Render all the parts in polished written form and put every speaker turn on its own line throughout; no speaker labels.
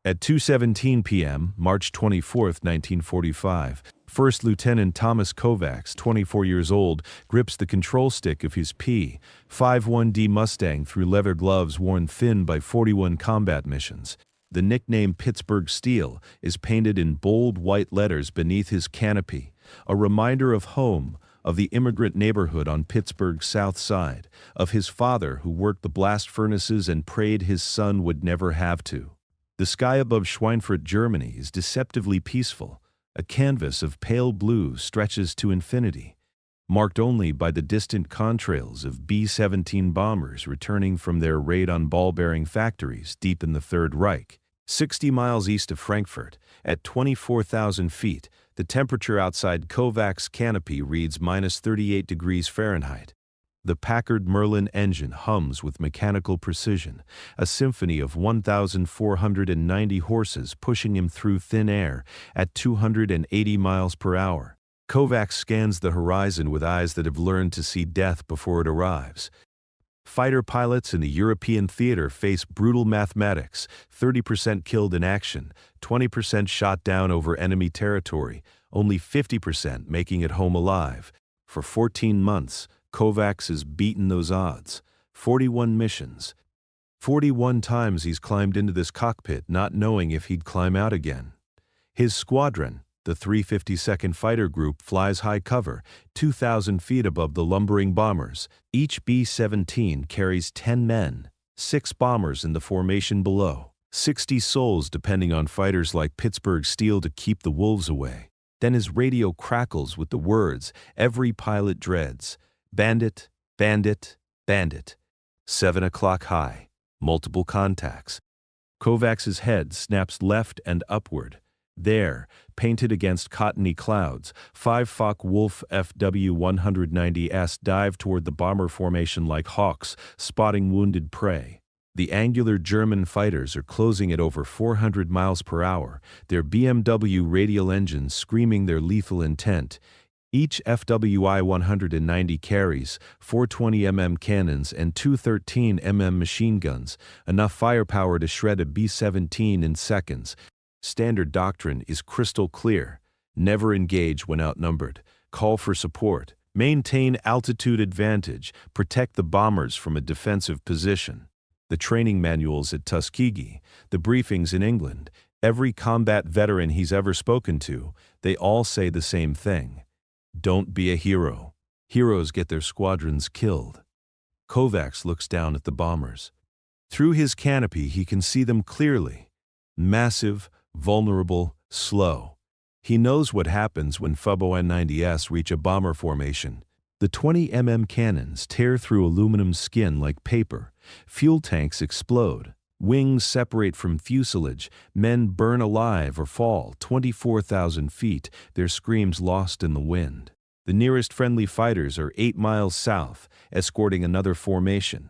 At 2:17 p.m., March 24, 1945, First Lieutenant Thomas Kovacs, 24 years old, grips the control stick of his P-51 Mustang through leather gloves worn thin by 41 combat missions. The nickname Pittsburgh Steel is painted in bold white letters beneath his canopy, a reminder of home, of the immigrant neighborhood on Pittsburgh's south side, of his father who worked the blast furnaces and prayed his son would never have to. The sky above Schweinfurt, Germany, is deceptively peaceful. A canvas of pale blue stretches to infinity, marked only by the distant contrails of B-17 bombers returning from their raid on ball-bearing factories deep in the Third Reich. 60 miles east of Frankfurt, at 24,000 feet, the temperature outside Kovacs' canopy reads -38 degrees Fahrenheit. The Packard Merlin engine hums with mechanical precision, a symphony of 1,490 horses pushing him through thin air at 280 miles per hour. Kovacs scans the horizon with eyes that have learned to see death before it arrives. Fighter pilots in the European theater face brutal mathematics: 30% killed in action, 20% shot down over enemy territory, only 50% making it home alive. For 14 months, Kovacs has beaten those odds. 41 missions. 41 times he's climbed into this cockpit not knowing if he'd climb out again. His squadron, the 352nd Fighter Group, flies high cover, 2,000 feet above the lumbering bombers. Each B-17 carries 10 men, 6 bombers in the formation below. 60 souls depending on fighters like Pittsburgh Steel to keep the wolves away. Then his radio crackles with the words every pilot dreads: bandit, bandit, bandit. 7 o'clock high, multiple contacts. Kovacs' head snaps left and upward. There, painted against cottony clouds, 5 Focke-Wulf FW-190s dive toward the bomber formation like hawks, spotting wounded prey. The angular German fighters are closing at over 400 miles per hour, their BMW radial engines screaming their lethal intent. Each FWI-190 carries 420mm cannons and 213mm machine guns, enough firepower to shred a B-17 in seconds. Standard doctrine is crystal clear: never engage when outnumbered, call for support, maintain altitude advantage, protect the bombers from a defensive position. The training manuals at Tuskegee, the briefings in England, every combat veteran he's ever spoken to, they all say the same thing: don't be a hero. Heroes get their squadrons killed. Kovacs looks down at the bombers. Through his canopy he can see them clearly. Massive, vulnerable, slow. He knows what happens when FWI-90s reach a bomber formation. The 20mm cannons tear through aluminum skin like paper. Fuel tanks explode. Wings separate from fuselage. Men burn alive or fall 24,000 feet, their screams lost in the wind. The nearest friendly fighters are 8 miles south, escorting another formation.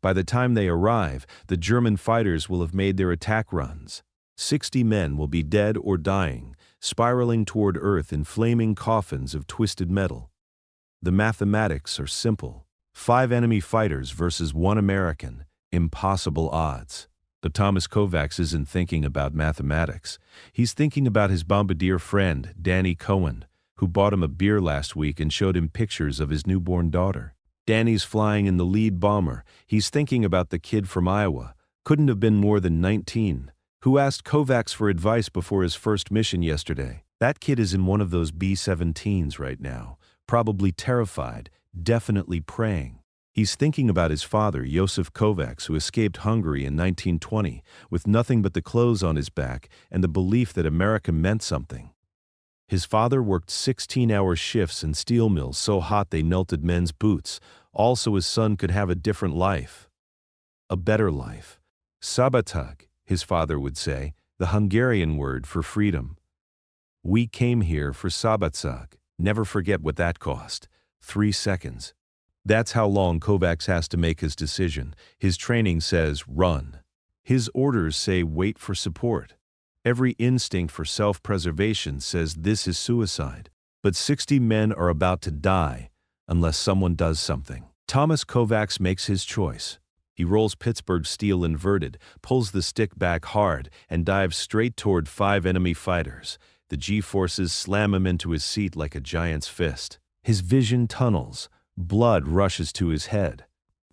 By the time they arrive, the German fighters will have made their attack runs. 60 men will be dead or dying, spiraling toward Earth in flaming coffins of twisted metal. The mathematics are simple: 5 enemy fighters versus 1 American. Impossible odds. But Thomas Kovacs isn't thinking about mathematics. He's thinking about his bombardier friend, Danny Cohen, who bought him a beer last week and showed him pictures of his newborn daughter. Danny's flying in the lead bomber. He's thinking about the kid from Iowa, couldn't have been more than 19, who asked Kovacs for advice before his first mission yesterday. That kid is in one of those B-17s right now, probably terrified, definitely praying. He's thinking about his father, Josef Kovacs, who escaped Hungary in 1920 with nothing but the clothes on his back and the belief that America meant something. His father worked 16-hour shifts in steel mills so hot they melted men's boots, all so his son could have a different life. A better life. Szabadság, his father would say, the Hungarian word for freedom. We came here for szabadság. Never forget what that cost. 3 seconds. That's how long Kovacs has to make his decision. His training says run. His orders say wait for support. Every instinct for self-preservation says this is suicide. But 60 men are about to die unless someone does something. Thomas Kovacs makes his choice. He rolls Pittsburgh steel inverted, pulls the stick back hard, and dives straight toward 5 enemy fighters. The G-forces slam him into his seat like a giant's fist. His vision tunnels. Blood rushes to his head.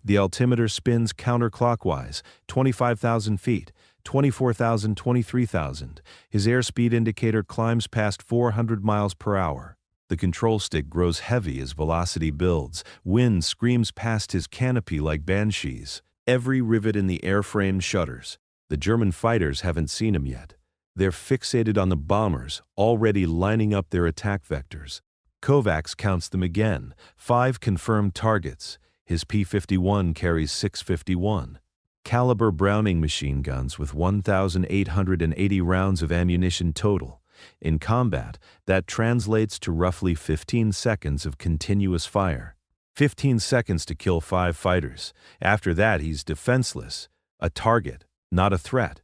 The altimeter spins counterclockwise, 25,000 feet, 24,000, 23,000. His airspeed indicator climbs past 400 miles per hour. The control stick grows heavy as velocity builds. Wind screams past his canopy like banshees. Every rivet in the airframe shudders. The German fighters haven't seen him yet. They're fixated on the bombers, already lining up their attack vectors. Kovacs counts them again. 5 confirmed targets. His P-51 carries 651. Caliber Browning machine guns with 1,880 rounds of ammunition total. In combat, that translates to roughly 15 seconds of continuous fire. 15 seconds to kill 5 fighters. After that, he's defenseless, a target, not a threat.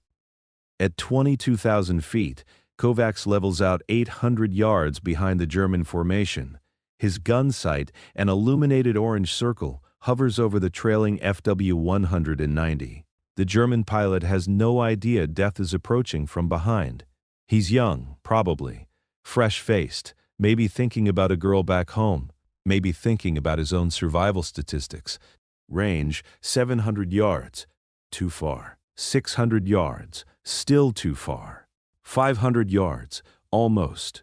At 22,000 feet, Kovacs levels out 800 yards behind the German formation. His gun sight, an illuminated orange circle, hovers over the trailing FW-190. The German pilot has no idea death is approaching from behind. He's young, probably, fresh-faced, maybe thinking about a girl back home, maybe thinking about his own survival statistics. Range, 700 yards. Too far. 600 yards. Still too far. 500 yards. Almost.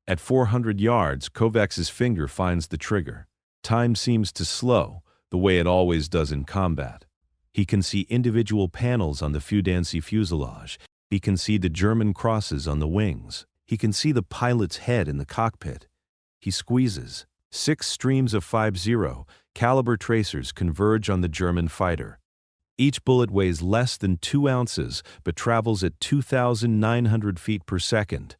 At 400 yards, Kovacs's finger finds the trigger. Time seems to slow, the way it always does in combat. He can see individual panels on the Fudancy fuselage. He can see the German crosses on the wings. He can see the pilot's head in the cockpit. He squeezes. 6 streams of 50 caliber tracers converge on the German fighter. Each bullet weighs less than 2 ounces, but travels at 2,900 feet per second.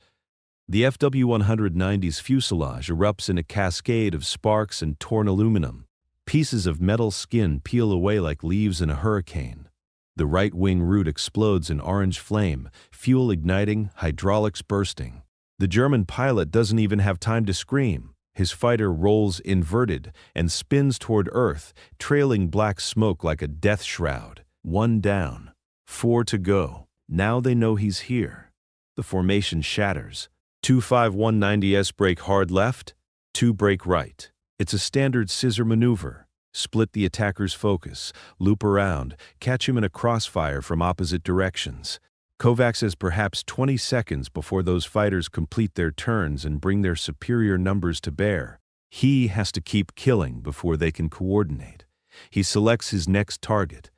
The FW-190's fuselage erupts in a cascade of sparks and torn aluminum. Pieces of metal skin peel away like leaves in a hurricane. The right wing root explodes in orange flame, fuel igniting, hydraulics bursting. The German pilot doesn't even have time to scream. His fighter rolls inverted and spins toward Earth, trailing black smoke like a death shroud. 1 down. 4 to go. Now they know he's here. The formation shatters. 2 5-190s break hard left, 2 break right. It's a standard scissor maneuver. Split the attacker's focus, loop around, catch him in a crossfire from opposite directions. Kovacs has perhaps 20 seconds before those fighters complete their turns and bring their superior numbers to bear. He has to keep killing before they can coordinate. He selects his next target,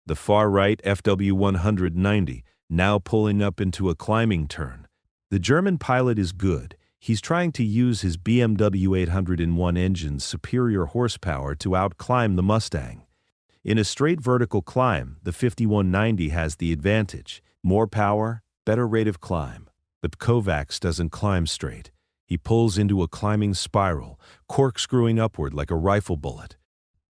the far-right FW-190, now pulling up into a climbing turn. The German pilot is good. He's trying to use his BMW 801 engine's superior horsepower to outclimb the Mustang. In a straight vertical climb, the 5190 has the advantage. More power, better rate of climb. But Kovacs doesn't climb straight. He pulls into a climbing spiral, corkscrewing upward like a rifle bullet.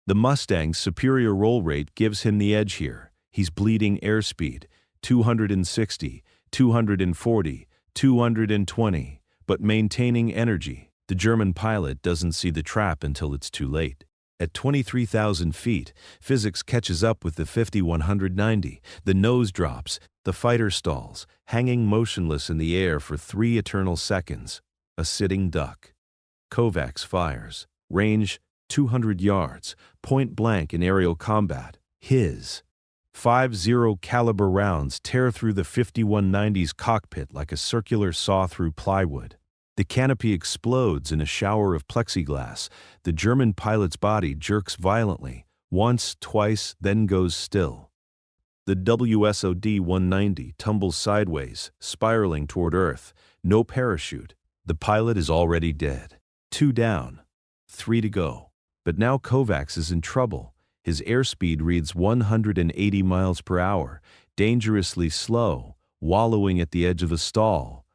The Mustang's superior roll rate gives him the edge here. He's bleeding airspeed, 260, 240, 220, but maintaining energy. The German pilot doesn't see the trap until it's too late. At 23,000 feet, physics catches up with the 5190. The nose drops, the fighter stalls, hanging motionless in the air for 3 eternal seconds. A sitting duck. Kovacs fires. Range, 200 yards, point blank in aerial combat. His 50 caliber rounds tear through the 5190's cockpit like a circular saw through plywood. The canopy explodes in a shower of plexiglass. The German pilot's body jerks violently, once, twice, then goes still. The WSOD-190 tumbles sideways, spiraling toward Earth. No parachute. The pilot is already dead. 2 down. 3 to go. But now Kovacs is in trouble. His airspeed reads 180 miles per hour, dangerously slow, wallowing at the edge of a stall.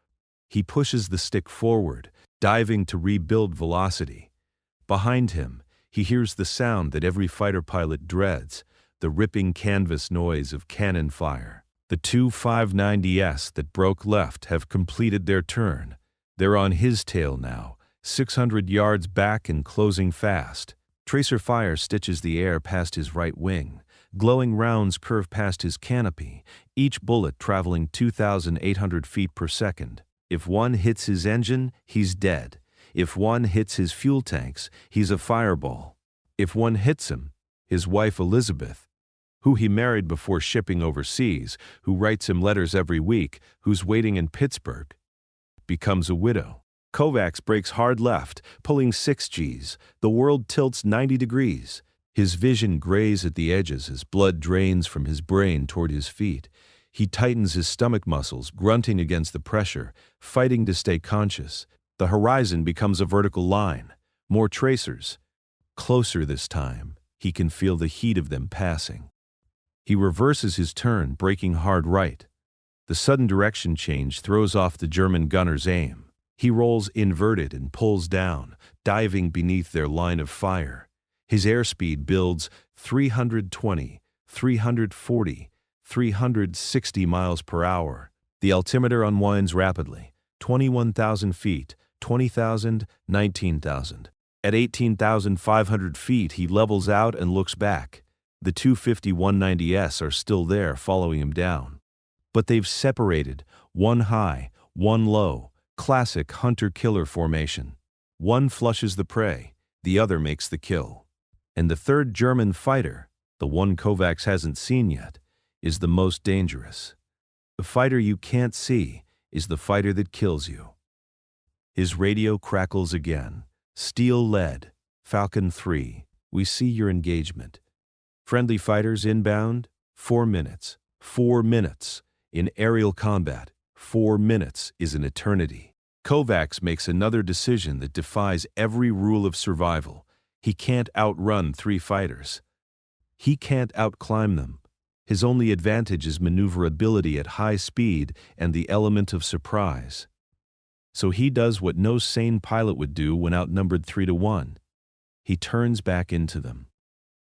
He pushes the stick forward, diving to rebuild velocity. Behind him, he hears the sound that every fighter pilot dreads, the ripping canvas noise of cannon fire. The 2 590s that broke left have completed their turn. They're on his tail now, 600 yards back and closing fast. Tracer fire stitches the air past his right wing. Glowing rounds curve past his canopy, each bullet traveling 2,800 feet per second. If one hits his engine, he's dead. If one hits his fuel tanks, he's a fireball. If one hits him, his wife Elizabeth, who he married before shipping overseas, who writes him letters every week, who's waiting in Pittsburgh, becomes a widow. Kovacs brakes hard left, pulling 6 Gs. The world tilts 90 degrees. His vision grays at the edges as blood drains from his brain toward his feet. He tightens his stomach muscles, grunting against the pressure, fighting to stay conscious. The horizon becomes a vertical line. More tracers. Closer this time. He can feel the heat of them passing. He reverses his turn, braking hard right. The sudden direction change throws off the German gunner's aim. He rolls inverted and pulls down, diving beneath their line of fire. His airspeed builds 320, 340, 360 miles per hour. The altimeter unwinds rapidly. 21,000 feet, 20,000, 19,000. At 18,500 feet, he levels out and looks back. The two 5190s are still there, following him down. But they've separated, one high, one low, classic hunter-killer formation. One flushes the prey, the other makes the kill. And the third German fighter, the one Kovacs hasn't seen yet, is the most dangerous. The fighter you can't see is the fighter that kills you. His radio crackles again. Steel lead, Falcon 3, we see your engagement. Friendly fighters inbound, 4 minutes. 4 minutes. In aerial combat, 4 minutes is an eternity. Kovacs makes another decision that defies every rule of survival. He can't outrun 3 fighters. He can't outclimb them. His only advantage is maneuverability at high speed and the element of surprise. So he does what no sane pilot would do when outnumbered 3-1. He turns back into them.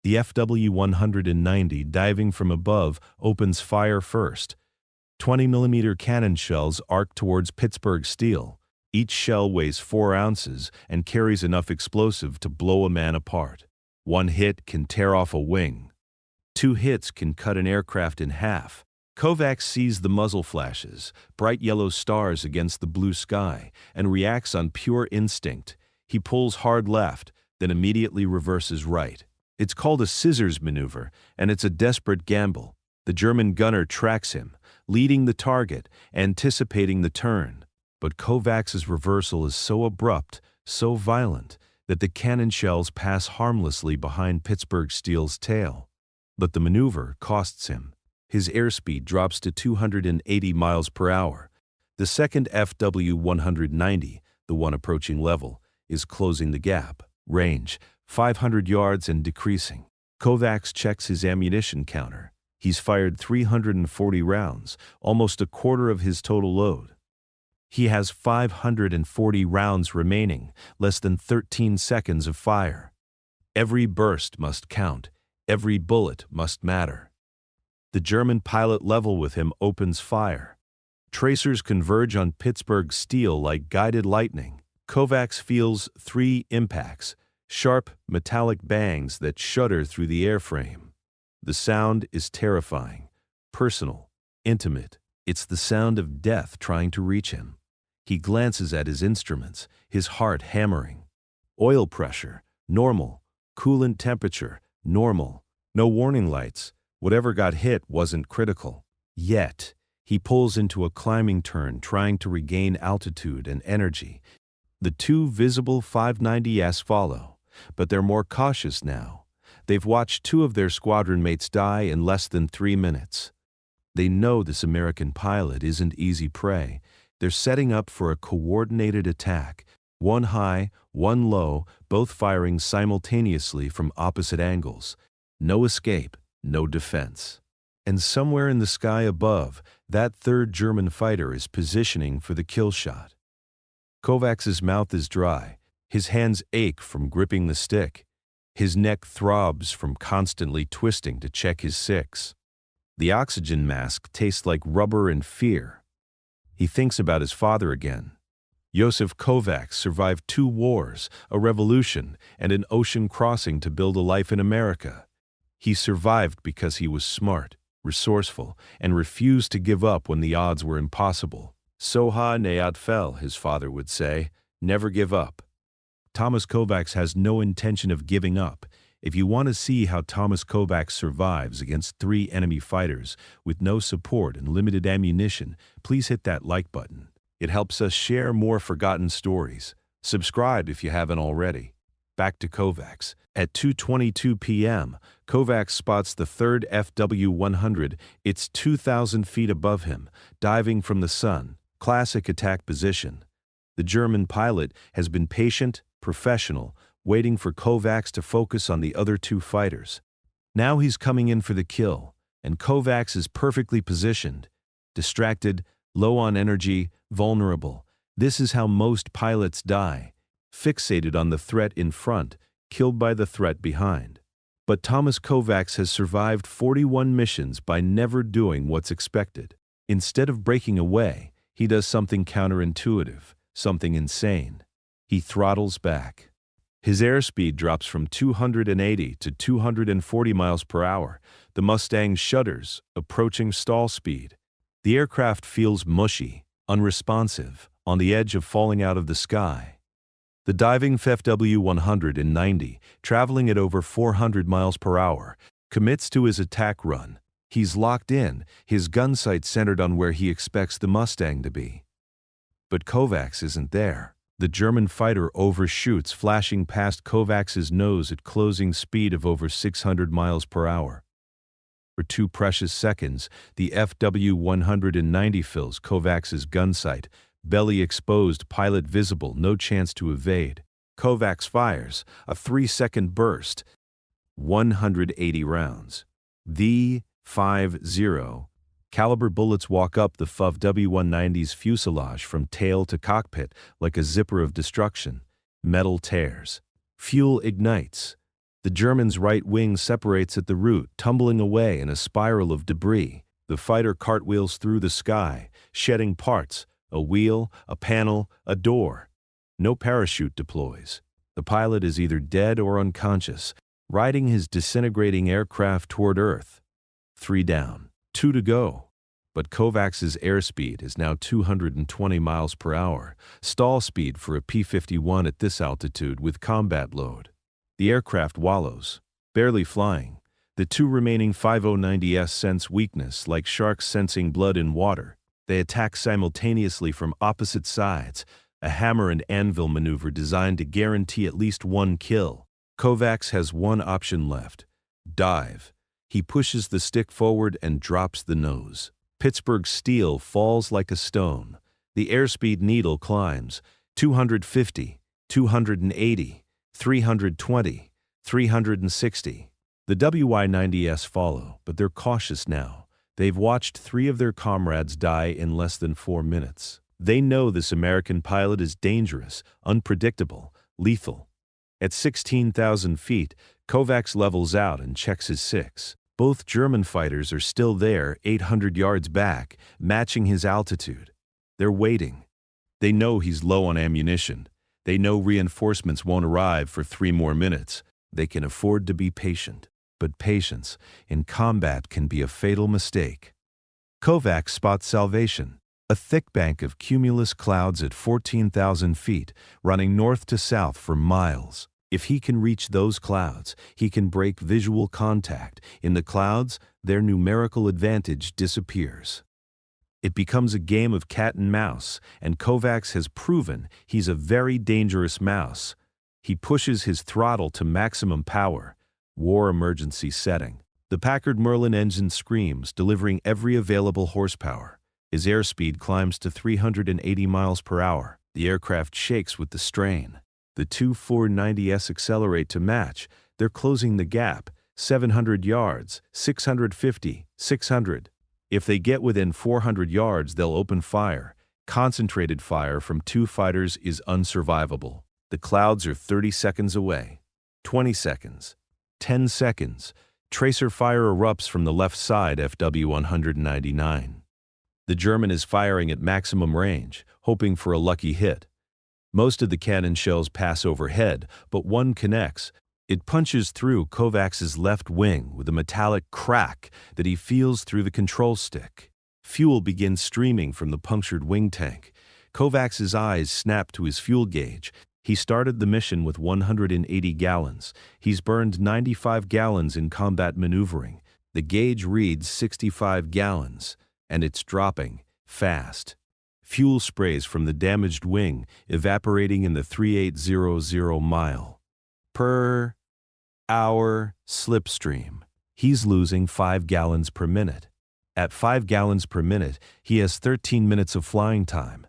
The FW-190, diving from above, opens fire first. 20mm cannon shells arc towards Pittsburgh steel. Each shell weighs 4 ounces and carries enough explosive to blow a man apart. 1 hit can tear off a wing. 2 hits can cut an aircraft in half. Kovacs sees the muzzle flashes, bright yellow stars against the blue sky, and reacts on pure instinct. He pulls hard left, then immediately reverses right. It's called a scissors maneuver, and it's a desperate gamble. The German gunner tracks him, leading the target, anticipating the turn. But Kovacs' reversal is so abrupt, so violent, that the cannon shells pass harmlessly behind Pittsburgh steel's tail. But the maneuver costs him. His airspeed drops to 280 miles per hour. The second FW-190, the one approaching level, is closing the gap. Range, 500 yards and decreasing. Kovacs checks his ammunition counter. He's fired 340 rounds, almost a quarter of his total load. He has 540 rounds remaining, less than 13 seconds of fire. Every burst must count. Every bullet must matter. The German pilot level with him opens fire. Tracers converge on Pittsburgh steel like guided lightning. Kovacs feels 3 impacts, sharp metallic bangs that shudder through the airframe. The sound is terrifying, personal, intimate. It's the sound of death trying to reach him. He glances at his instruments, his heart hammering. Oil pressure, normal. Coolant temperature, normal. No warning lights. Whatever got hit wasn't critical. Yet, he pulls into a climbing turn, trying to regain altitude and energy. The 2 visible 590s follow, but they're more cautious now. They've watched 2 of their squadron mates die in less than 3 minutes. They know this American pilot isn't easy prey. They're setting up for a coordinated attack. 1 high, 1 low, both firing simultaneously from opposite angles. No escape. No defense. And somewhere in the sky above, that third German fighter is positioning for the kill shot. Kovacs' mouth is dry. His hands ache from gripping the stick. His neck throbs from constantly twisting to check his 6. The oxygen mask tastes like rubber and fear. He thinks about his father again. Joseph Kovacs survived 2 wars, a revolution, and an ocean crossing to build a life in America. He survived because he was smart, resourceful, and refused to give up when the odds were impossible. Soha neat fel, his father would say, never give up. Thomas Kovacs has no intention of giving up. If you want to see how Thomas Kovacs survives against 3 enemy fighters with no support and limited ammunition, please hit that like button. It helps us share more forgotten stories. Subscribe if you haven't already. Back to Kovacs. At 2:22 p.m., Kovacs spots the 3rd FW-100. It's 2,000 feet above him, diving from the sun. Classic attack position. The German pilot has been patient, professional, waiting for Kovacs to focus on the other 2 fighters. Now he's coming in for the kill, and Kovacs is perfectly positioned. Distracted, low on energy, vulnerable. This is how most pilots die. Fixated on the threat in front, killed by the threat behind. But Thomas Kovacs has survived 41 missions by never doing what's expected. Instead of breaking away, he does something counterintuitive, something insane. He throttles back. His airspeed drops from 280 to 240 miles per hour. The Mustang shudders, approaching stall speed. The aircraft feels mushy, unresponsive, on the edge of falling out of the sky. The diving FW-190, traveling at over 400 miles per hour, commits to his attack run. He's locked in, his gun sight centered on where he expects the Mustang to be. But Kovacs isn't there. The German fighter overshoots, flashing past Kovacs's nose at closing speed of over 600 miles per hour. For 2 precious seconds, the FW-190 fills Kovacs's gun sight, belly exposed, pilot visible, no chance to evade. Kovacs fires, a 3-second burst. 180 rounds. The .50 caliber bullets walk up the FW-190's fuselage from tail to cockpit like a zipper of destruction. Metal tears. Fuel ignites. The German's right wing separates at the root, tumbling away in a spiral of debris. The fighter cartwheels through the sky, shedding parts, a wheel, a panel, a door. No parachute deploys. The pilot is either dead or unconscious, riding his disintegrating aircraft toward Earth. 3 down, 2 to go. But Kovacs's airspeed is now 220 miles per hour, stall speed for a P-51 at this altitude with combat load. The aircraft wallows, barely flying. The 2 remaining 5090s sense weakness like sharks sensing blood in water. They attack simultaneously from opposite sides, a hammer and anvil maneuver designed to guarantee at least 1 kill. Kovacs has one option left: dive. He pushes the stick forward and drops the nose. Pittsburgh steel falls like a stone. The airspeed needle climbs. 250, 280, 320, 360. The WWII-90s follow, but they're cautious now. They've watched 3 of their comrades die in less than 4 minutes. They know this American pilot is dangerous, unpredictable, lethal. At 16,000 feet, Kovacs levels out and checks his 6. Both German fighters are still there, 800 yards back, matching his altitude. They're waiting. They know he's low on ammunition. They know reinforcements won't arrive for 3 more minutes. They can afford to be patient. But patience in combat can be a fatal mistake. Kovacs spots salvation. A thick bank of cumulus clouds at 14,000 feet, running north to south for miles. If he can reach those clouds, he can break visual contact. In the clouds, their numerical advantage disappears. It becomes a game of cat and mouse, and Kovacs has proven he's a very dangerous mouse. He pushes his throttle to maximum power. War emergency setting. The Packard Merlin engine screams, delivering every available horsepower. His airspeed climbs to 380 miles per hour. The aircraft shakes with the strain. The 2 490s accelerate to match. They're closing the gap. 700 yards, 650, 600. If they get within 400 yards, they'll open fire. Concentrated fire from 2 fighters is unsurvivable. The clouds are 30 seconds away. 20 seconds. 10 seconds. Tracer fire erupts from the left side FW-199. The German is firing at maximum range, hoping for a lucky hit. Most of the cannon shells pass overhead, but one connects. It punches through Kovacs's left wing with a metallic crack that he feels through the control stick. Fuel begins streaming from the punctured wing tank. Kovacs's eyes snap to his fuel gauge. He started the mission with 180 gallons. He's burned 95 gallons in combat maneuvering. The gauge reads 65 gallons, and it's dropping fast. Fuel sprays from the damaged wing, evaporating in the 3800 mile per hour slipstream. He's losing 5 gallons per minute. At 5 gallons per minute, he has 13 minutes of flying time.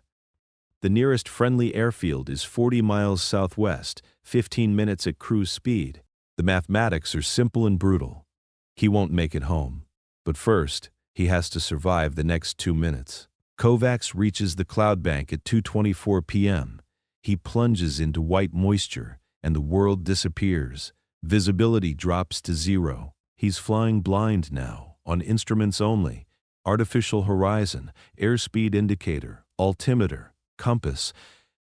The nearest friendly airfield is 40 miles southwest, 15 minutes at cruise speed. The mathematics are simple and brutal. He won't make it home. But first, he has to survive the next 2 minutes. Kovacs reaches the cloud bank at 2:24 p.m. He plunges into white moisture, and the world disappears. Visibility drops to 0. He's flying blind now, on instruments only. Artificial horizon, airspeed indicator, altimeter, compass.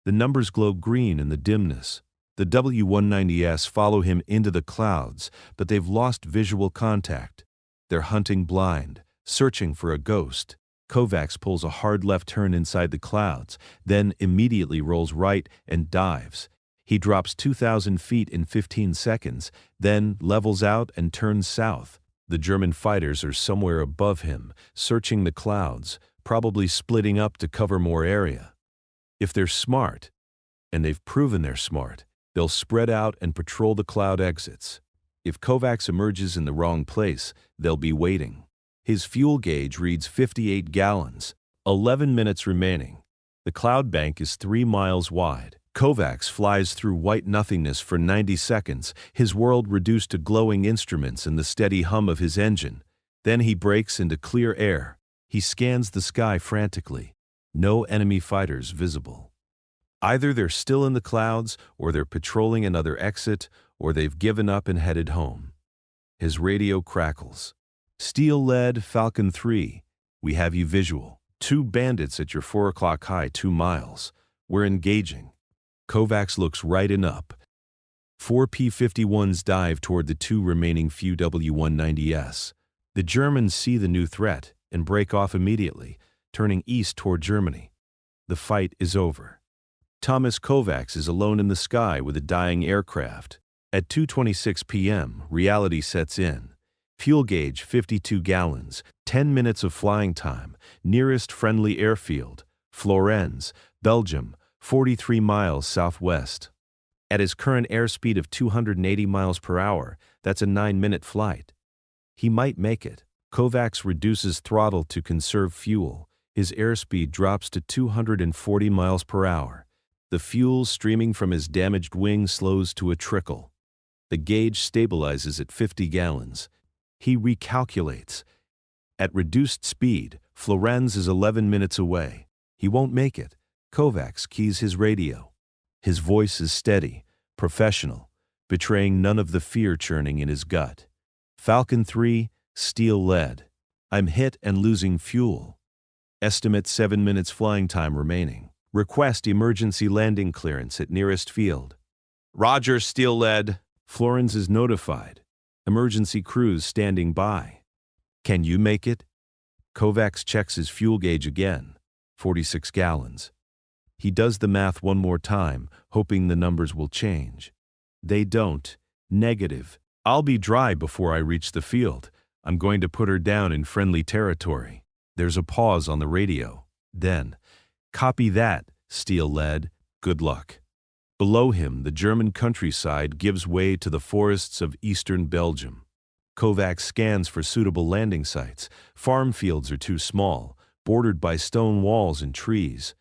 The numbers glow green in the dimness. The W-190s follow him into the clouds, but they've lost visual contact. They're hunting blind, searching for a ghost. Kovacs pulls a hard left turn inside the clouds, then immediately rolls right and dives. He drops 2,000 feet in 15 seconds, then levels out and turns south. The German fighters are somewhere above him, searching the clouds, probably splitting up to cover more area. If they're smart, and they've proven they're smart, they'll spread out and patrol the cloud exits. If Kovacs emerges in the wrong place, they'll be waiting. His fuel gauge reads 58 gallons, 11 minutes remaining. The cloud bank is 3 miles wide. Kovacs flies through white nothingness for 90 seconds, his world reduced to glowing instruments and the steady hum of his engine. Then he breaks into clear air. He scans the sky frantically. No enemy fighters visible. Either they're still in the clouds, or they're patrolling another exit, or they've given up and headed home. His radio crackles. Steel-lead Falcon 3. We have you visual. 2 bandits at your 4 o'clock high 2 miles. We're engaging. Kovacs looks right and up. 4 P-51s dive toward the 2 remaining few W-190s. The Germans see the new threat and break off immediately, turning east toward Germany. The fight is over. Thomas Kovacs is alone in the sky with a dying aircraft. At 2:26 p.m., reality sets in. Fuel gauge 52 gallons, 10 minutes of flying time, nearest friendly airfield, Florens, Belgium, 43 miles southwest. At his current airspeed of 280 miles per hour, that's a 9-minute flight. He might make it. Kovacs reduces throttle to conserve fuel. His airspeed drops to 240 miles per hour. The fuel streaming from his damaged wing slows to a trickle. The gauge stabilizes at 50 gallons. He recalculates. At reduced speed, Florens is 11 minutes away. He won't make it. Kovacs keys his radio. His voice is steady, professional, betraying none of the fear churning in his gut. Falcon 3, steel-lead. I'm hit and losing fuel. Estimate 7 minutes flying time remaining. Request emergency landing clearance at nearest field. Roger, steel-lead. Florens is notified. Emergency crews standing by. Can you make it? Kovacs checks his fuel gauge again. 46 gallons. He does the math one more time, hoping the numbers will change. They don't. Negative. I'll be dry before I reach the field. I'm going to put her down in friendly territory. There's a pause on the radio. Then, copy that, steel-lead. Good luck. Below him, the German countryside gives way to the forests of eastern Belgium. Kovacs scans for suitable landing sites. Farm fields are too small, bordered by stone walls and trees.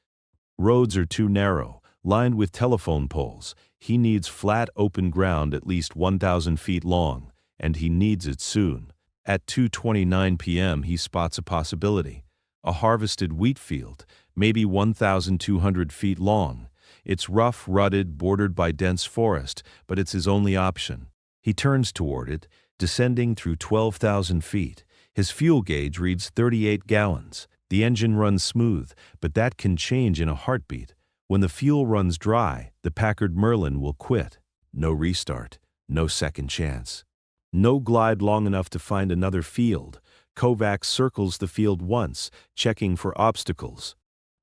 Roads are too narrow, lined with telephone poles. He needs flat, open ground at least 1,000 feet long, and he needs it soon. At 2:29 p.m., he spots a possibility. A harvested wheat field, maybe 1,200 feet long. It's rough, rutted, bordered by dense forest, but it's his only option. He turns toward it, descending through 12,000 feet. His fuel gauge reads 38 gallons. The engine runs smooth, but that can change in a heartbeat. When the fuel runs dry, the Packard Merlin will quit. No restart. No second chance. No glide long enough to find another field. Kovacs circles the field once, checking for obstacles.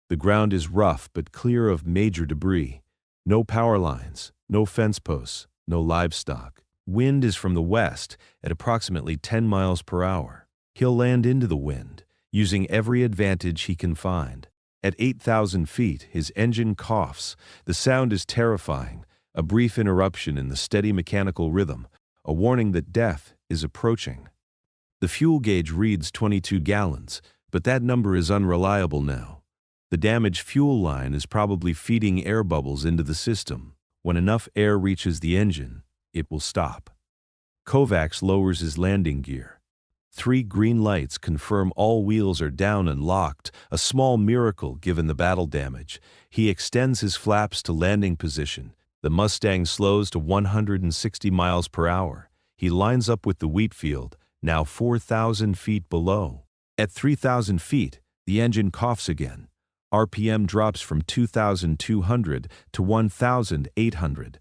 The ground is rough but clear of major debris. No power lines, no fence posts, no livestock. Wind is from the west at approximately 10 miles per hour. He'll land into the wind, using every advantage he can find. At 8,000 feet, his engine coughs. The sound is terrifying, a brief interruption in the steady mechanical rhythm, a warning that death is approaching. The fuel gauge reads 22 gallons, but that number is unreliable now. The damaged fuel line is probably feeding air bubbles into the system. When enough air reaches the engine, it will stop. Kovacs lowers his landing gear. 3 green lights confirm all wheels are down and locked, a small miracle given the battle damage. He extends his flaps to landing position. The Mustang slows to 160 miles per hour. He lines up with the wheat field, now 4,000 feet below. At 3,000 feet, the engine coughs again. RPM drops from 2,200 to 1,800.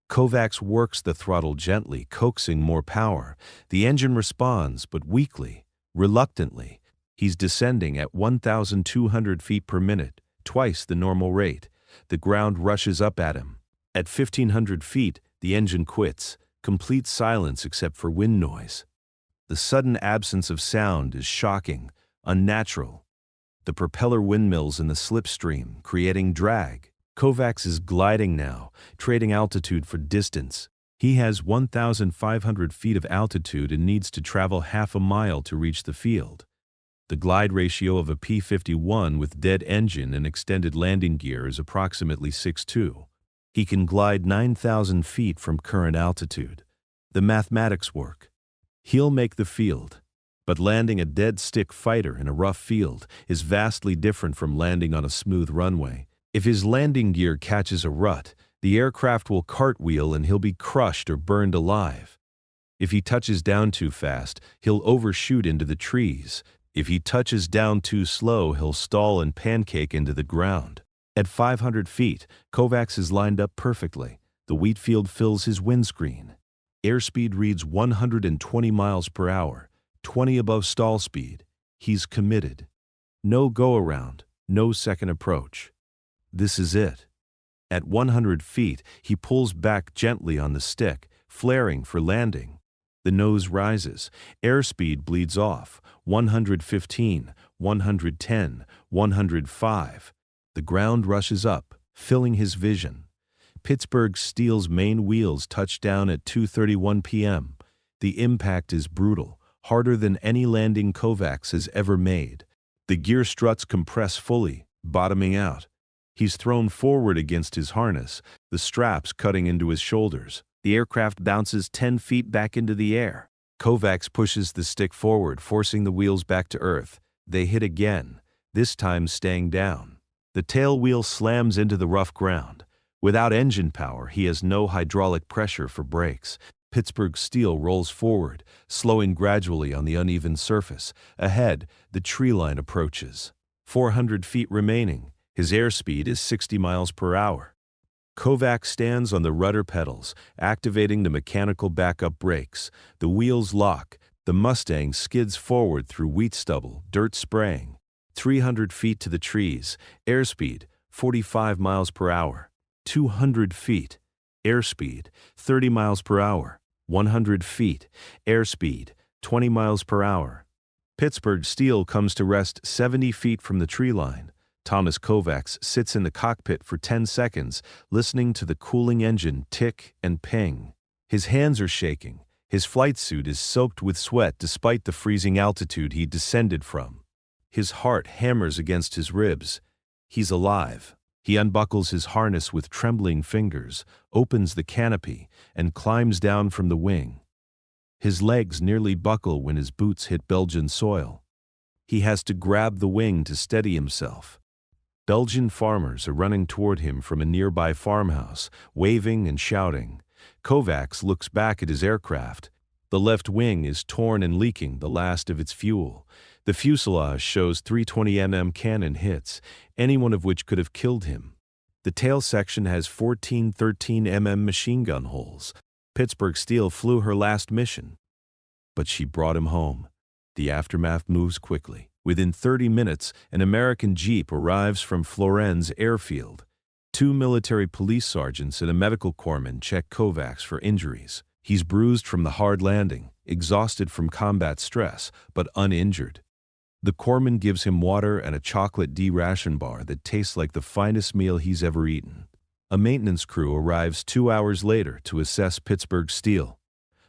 Kovacs works the throttle gently, coaxing more power. The engine responds, but weakly, reluctantly. He's descending at 1,200 feet per minute, twice the normal rate. The ground rushes up at him. At 1,500 feet, the engine quits, complete silence except for wind noise. The sudden absence of sound is shocking, unnatural. The propeller windmills in the slipstream, creating drag. Kovacs is gliding now, trading altitude for distance. He has 1,500 feet of altitude and needs to travel half a mile to reach the field. The glide ratio of a P-51 with dead engine and extended landing gear is approximately 6.2. He can glide 9,000 feet from current altitude. The mathematics work. He'll make the field. But landing a dead-stick fighter in a rough field is vastly different from landing on a smooth runway. If his landing gear catches a rut, the aircraft will cartwheel and he'll be crushed or burned alive. If he touches down too fast, he'll overshoot into the trees. If he touches down too slow, he'll stall and pancake into the ground. At 500 feet, Kovacs is lined up perfectly. The wheat field fills his windscreen. Airspeed reads 120 miles per hour, 20 above stall speed. He's committed. No go-around, no second approach. This is it. At 100 feet, he pulls back gently on the stick, flaring for landing. The nose rises. Airspeed bleeds off. 115, 110, 105. The ground rushes up, filling his vision. Pittsburgh Steel's main wheels touch down at 2:31 p.m. The impact is brutal, harder than any landing Kovacs has ever made. The gear struts compress fully, bottoming out. He's thrown forward against his harness, the straps cutting into his shoulders. The aircraft bounces 10 feet back into the air. Kovacs pushes the stick forward, forcing the wheels back to earth. They hit again, this time staying down. The tail wheel slams into the rough ground. Without engine power, he has no hydraulic pressure for brakes. Pittsburgh Steel rolls forward, slowing gradually on the uneven surface. Ahead, the tree line approaches. 400 feet remaining. His airspeed is 60 miles per hour. Kovacs stands on the rudder pedals, activating the mechanical backup brakes. The wheels lock. The Mustang skids forward through wheat stubble, dirt spraying. 300 feet to the trees. Airspeed, 45 miles per hour. 200 feet. Airspeed, 30 miles per hour. 100 feet. Airspeed, 20 miles per hour. Pittsburgh Steel comes to rest 70 feet from the tree line. Thomas Kovacs sits in the cockpit for 10 seconds, listening to the cooling engine tick and ping. His hands are shaking. His flight suit is soaked with sweat despite the freezing altitude he descended from. His heart hammers against his ribs. He's alive. He unbuckles his harness with trembling fingers, opens the canopy, and climbs down from the wing. His legs nearly buckle when his boots hit Belgian soil. He has to grab the wing to steady himself. Belgian farmers are running toward him from a nearby farmhouse, waving and shouting. Kovacs looks back at his aircraft. The left wing is torn and leaking the last of its fuel. The fuselage shows 320 mm cannon hits, any one of which could have killed him. The tail section has 13 mm machine gun holes. Pittsburgh Steel flew her last mission. But she brought him home. The aftermath moves quickly. Within 30 minutes, an American jeep arrives from Florence airfield. 2 military police sergeants and a medical corpsman check Kovacs for injuries. He's bruised from the hard landing, exhausted from combat stress, but uninjured. The corpsman gives him water and a chocolate D ration bar that tastes like the finest meal he's ever eaten. A maintenance crew arrives 2 hours later to assess Pittsburgh Steel.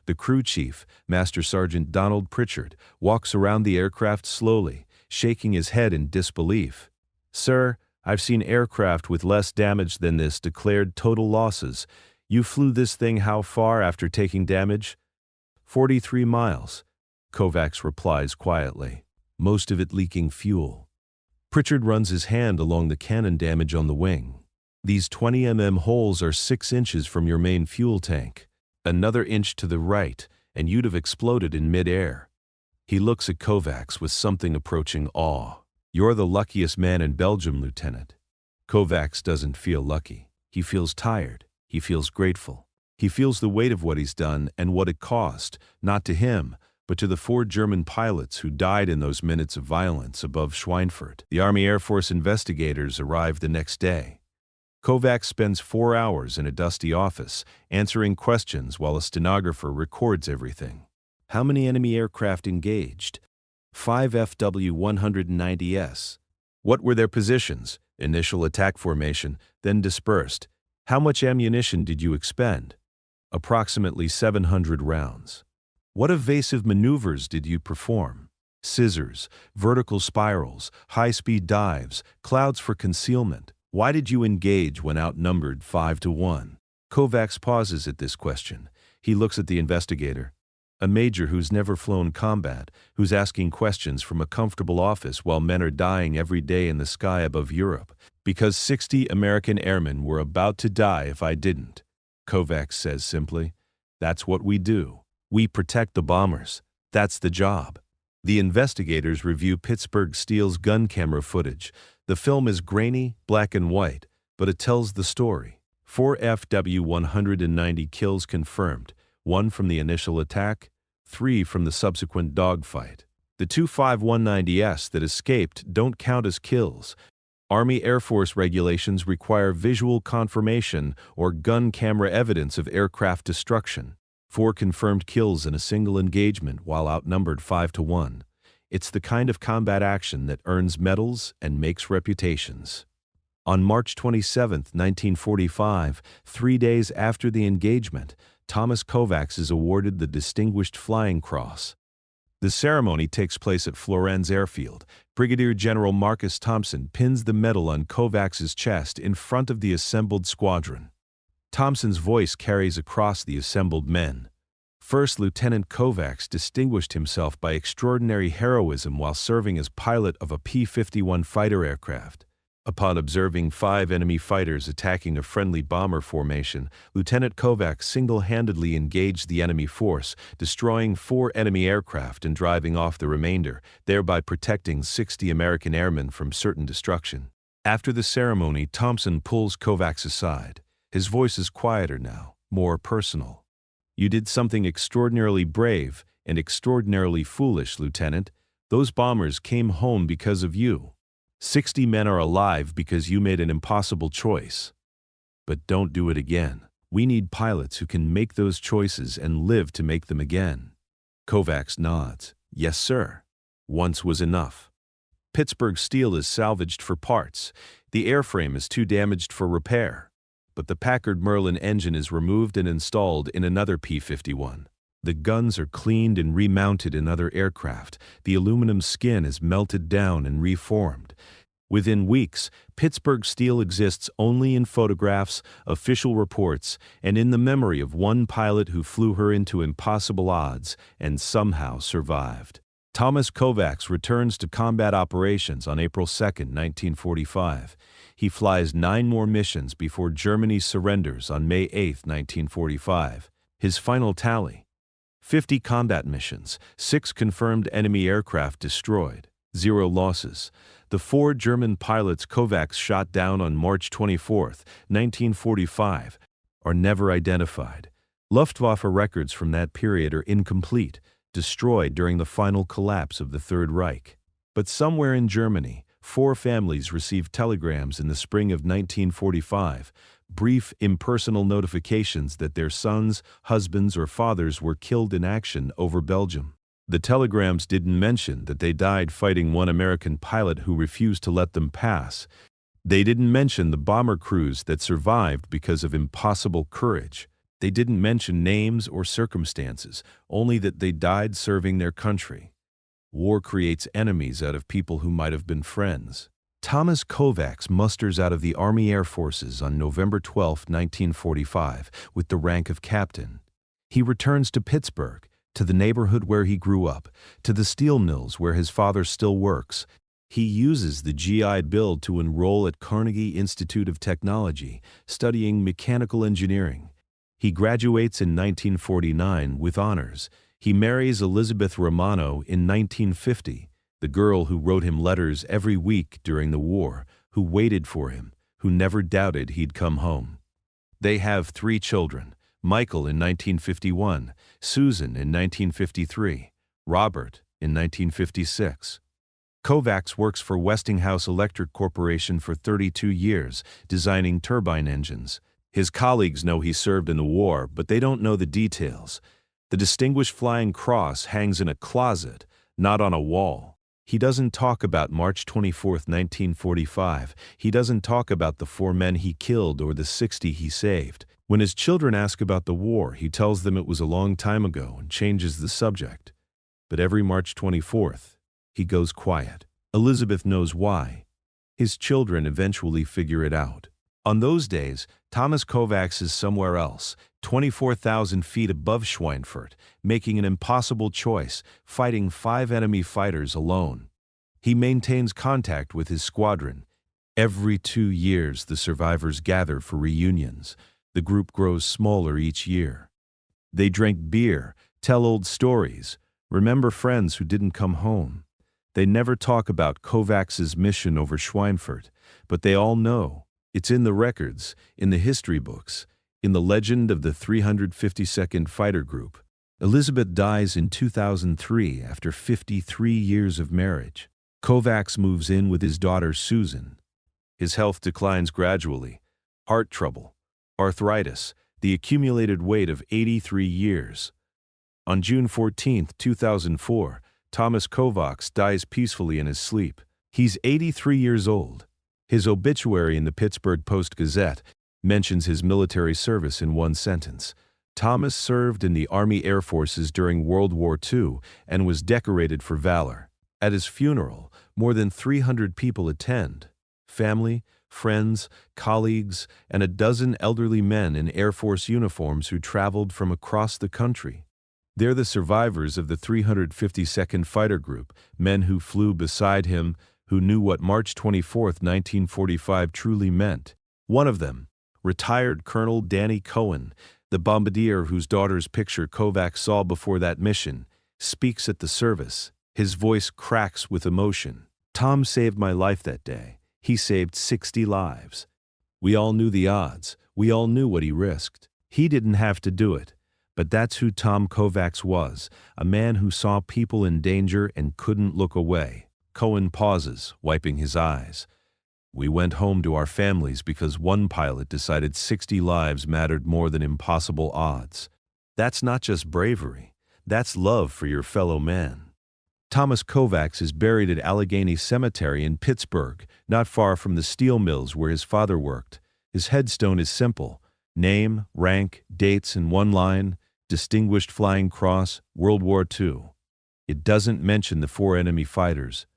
The crew chief, Master Sergeant Donald Pritchard, walks around the aircraft slowly, shaking his head in disbelief. "Sir, I've seen aircraft with less damage than this declared total losses. You flew this thing how far after taking damage?" 43 miles, Kovacs replies quietly, most of it leaking fuel. Pritchard runs his hand along the cannon damage on the wing. "These 20 mm holes are 6 inches from your main fuel tank. Another inch to the right, and you'd have exploded in mid-air." He looks at Kovacs with something approaching awe. "You're the luckiest man in Belgium, Lieutenant." Kovacs doesn't feel lucky. He feels tired. He feels grateful. He feels the weight of what he's done and what it cost, not to him, but to the 4 German pilots who died in those minutes of violence above Schweinfurt. The Army Air Force investigators arrived the next day. Kovacs spends 4 hours in a dusty office, answering questions while a stenographer records everything. How many enemy aircraft engaged? 5 FW-190s. What were their positions? Initial attack formation, then dispersed. How much ammunition did you expend? Approximately 700 rounds. What evasive maneuvers did you perform? Scissors, vertical spirals, high-speed dives, clouds for concealment. Why did you engage when outnumbered 5-1? Kovacs pauses at this question. He looks at the investigator, a major who's never flown combat, who's asking questions from a comfortable office while men are dying every day in the sky above Europe. "Because 60 American airmen were about to die if I didn't," Kovacs says simply. "That's what we do. We protect the bombers. That's the job." The investigators review Pittsburgh Steel's gun camera footage. The film is grainy, black and white, but it tells the story. 4 FW-190 kills confirmed, 1 from the initial attack, 3 from the subsequent dogfight. The 2 5-190s that escaped don't count as kills. Army Air Force regulations require visual confirmation or gun camera evidence of aircraft destruction. 4 confirmed kills in a single engagement while outnumbered 5-1. It's the kind of combat action that earns medals and makes reputations. On March 27, 1945, 3 days after the engagement, Thomas Kovacs is awarded the Distinguished Flying Cross. The ceremony takes place at Florence Airfield. Brigadier General Marcus Thompson pins the medal on Kovacs's chest in front of the assembled squadron. Thompson's voice carries across the assembled men. First Lieutenant Kovacs distinguished himself by extraordinary heroism while serving as pilot of a P-51 fighter aircraft. Upon observing 5 enemy fighters attacking a friendly bomber formation, Lieutenant Kovacs single-handedly engaged the enemy force, destroying 4 enemy aircraft and driving off the remainder, thereby protecting 60 American airmen from certain destruction. After the ceremony, Thompson pulls Kovacs aside. His voice is quieter now, more personal. "You did something extraordinarily brave and extraordinarily foolish, Lieutenant. Those bombers came home because of you. 60 men are alive because you made an impossible choice. But don't do it again. We need pilots who can make those choices and live to make them again." Kovacs nods. "Yes, sir. Once was enough." Pittsburgh Steel is salvaged for parts. The airframe is too damaged for repair. But the Packard Merlin engine is removed and installed in another P-51. The guns are cleaned and remounted in other aircraft. The aluminum skin is melted down and reformed. Within weeks, Pittsburgh Steel exists only in photographs, official reports, and in the memory of one pilot who flew her into impossible odds and somehow survived. Thomas Kovacs returns to combat operations on April 2, 1945. He flies 9 more missions before Germany surrenders on May 8, 1945. His final tally: 50 combat missions, 6 confirmed enemy aircraft destroyed, 0 losses. The 4 German pilots Kovacs shot down on March 24, 1945, are never identified. Luftwaffe records from that period are incomplete, destroyed during the final collapse of the Third Reich. But somewhere in Germany, 4 families received telegrams in the spring of 1945, brief, impersonal notifications that their sons, husbands, or fathers were killed in action over Belgium. The telegrams didn't mention that they died fighting one American pilot who refused to let them pass. They didn't mention the bomber crews that survived because of impossible courage. They didn't mention names or circumstances, only that they died serving their country. War creates enemies out of people who might have been friends. Thomas Kovacs musters out of the Army Air Forces on November 12, 1945, with the rank of captain. He returns to Pittsburgh, to the neighborhood where he grew up, to the steel mills where his father still works. He uses the GI Bill to enroll at Carnegie Institute of Technology, studying mechanical engineering. He graduates in 1949 with honors. He marries Elizabeth Romano in 1950, the girl who wrote him letters every week during the war, who waited for him, who never doubted he'd come home. They have 3 children, Michael in 1951, Susan in 1953, Robert in 1956. Kovacs works for Westinghouse Electric Corporation for 32 years, designing turbine engines. His colleagues know he served in the war, but they don't know the details. The Distinguished Flying Cross hangs in a closet, not on a wall. He doesn't talk about March 24, 1945. He doesn't talk about the 4 men he killed or the 60 he saved. When his children ask about the war, he tells them it was a long time ago and changes the subject. But every March 24th, he goes quiet. Elizabeth knows why. His children eventually figure it out. On those days, Thomas Kovacs is somewhere else, 24,000 feet above Schweinfurt, making an impossible choice, fighting 5 enemy fighters alone. He maintains contact with his squadron. Every 2 years, the survivors gather for reunions. The group grows smaller each year. They drink beer, tell old stories, remember friends who didn't come home. They never talk about Kovacs's mission over Schweinfurt, but they all know. It's in the records, in the history books, in the legend of the 352nd Fighter Group. Elizabeth dies in 2003 after 53 years of marriage. Kovacs moves in with his daughter Susan. His health declines gradually. Heart trouble, arthritis, the accumulated weight of 83 years. On June 14, 2004, Thomas Kovacs dies peacefully in his sleep. He's 83 years old. His obituary in the Pittsburgh Post-Gazette mentions his military service in one sentence. Thomas served in the Army Air Forces during World War II and was decorated for valor. At his funeral, more than 300 people attend. Family, friends, colleagues, and a dozen elderly men in Air Force uniforms who traveled from across the country. They're the survivors of the 352nd Fighter Group, men who flew beside him, who knew what March 24, 1945 truly meant. One of them, retired Colonel Danny Cohen, the bombardier whose daughter's picture Kovacs saw before that mission, speaks at the service. His voice cracks with emotion. "Tom saved my life that day. He saved 60 lives. We all knew the odds. We all knew what he risked. He didn't have to do it. But that's who Tom Kovacs was, a man who saw people in danger and couldn't look away." Cohen pauses, wiping his eyes. "We went home to our families because one pilot decided 60 lives mattered more than impossible odds. That's not just bravery. That's love for your fellow man." Thomas Kovacs is buried at Allegheny Cemetery in Pittsburgh, not far from the steel mills where his father worked. His headstone is simple. Name, rank, dates in one line, Distinguished Flying Cross, World War II. It doesn't mention the 4 enemy fighters.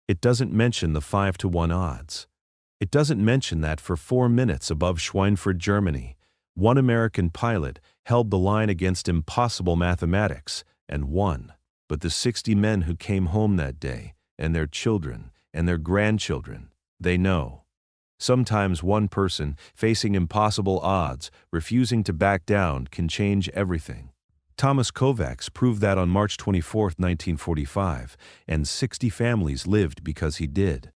It doesn't mention the 5-to-1 odds. It doesn't mention that for 4 minutes above Schweinfurt, Germany, one American pilot held the line against impossible mathematics and won. But the 60 men who came home that day, and their children, and their grandchildren, they know. Sometimes one person, facing impossible odds, refusing to back down, can change everything. Thomas Kovacs proved that on March 24, 1945, and 60 families lived because he did.